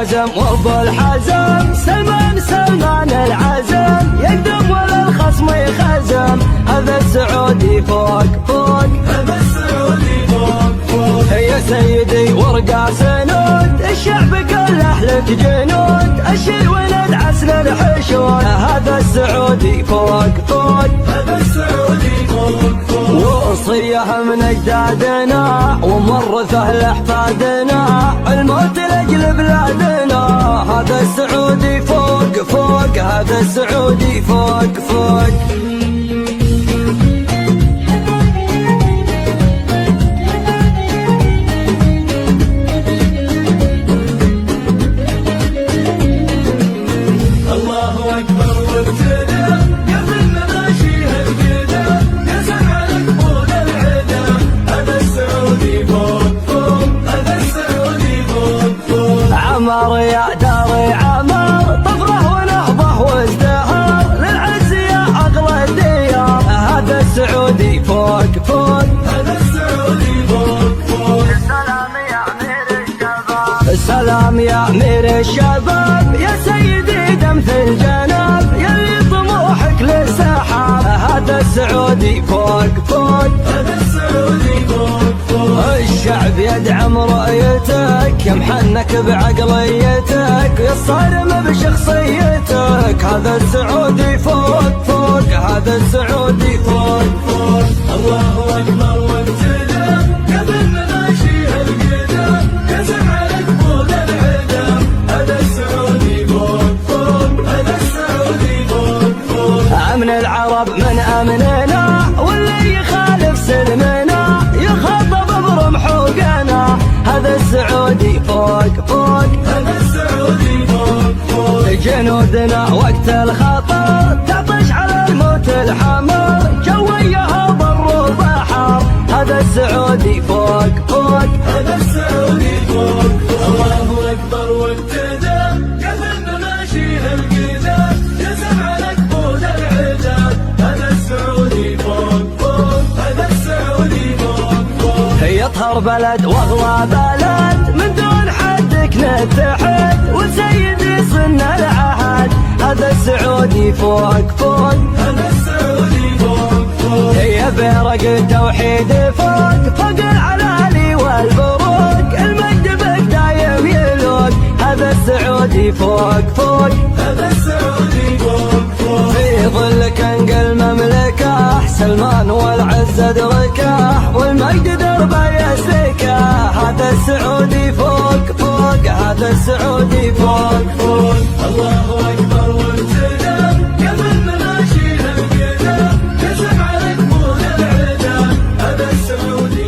العزم وابو الحزم، سلمان العزم يقدم ولا الخصم يخزم. هذا السعودي فوق فوق، هذا السعودي فوق فوق. يا سيدي ورقة سنود، الشعب كله لك جنود، الشي ولد عسل الحشود. هذا السعودي فوق فوق، هذا السعودي فوق فوق. وصية من اجدادنا ومورثه لاحفادنا، الموت لاجل بلادنا. هذا السعودي فوق فوق، هذا السعودي فوق فوق. عمر يا داري عمر، طفره ونهضه وازدهار، للعز يا اغلى الديار. هذا السعودي فوق فوق، هذا السعودي فوق فوق. السلام يا امير الشباب، السلام يا امير الشباب، يا سيدي دمث الجناب، يلي طموحك للسحاب. هذا السعودي فوق فوق، هذا السعودي فوق فوق. الشعب يدعم رؤيتك، يا محنك بعقليتك، يا صارم بشخصيتك. هذا السعودي فوق فوق، هذا السعودي فوق فوق. الله اكبر وابتدى قبل مماشي القدم، يزن عليك فوق العدم. هذا السعودي فوق فوق، هذا السعودي فوق فوق. امن العرب من امننا، واللي يخالف سلمنا يخاطب برمح وقنا. هذا السعودي فوق فوق، هذا السعودي فوق فوق. جنودنا وقت الخطر تعطش على الموت الحمر، جويها بر وبحر. هذا السعودي فوق فوق، هذا السعودي فوق فوق. الله اكبر وابتدى قبل مماشي القدم، يزن عليك فوق العدم. هذا السعودي فوق فوق، هذا السعودي فوق فوق. يطهر بلد واغلى بلد، من دون حدك نتحد، وسيدي صنا العهد. هذا السعودي فوق فوق، هذا السعودي فوق فوق. يا بيرق التوحيد فوق فوق العلالي والبروق، المجد بك دايم يلوق. هذا السعودي فوق فوق، هذا السعودي فوق فوق. في ظلك انقل مملكه، سلمان والعز ادركه، والمجد دربه يسلكه. هذا السعودي فوق فوق، هذا السعودي فوق فوق. الله اكبر وابتدى قبل مماشي القدم، يزن عليك فوق العدم. هذا السعودي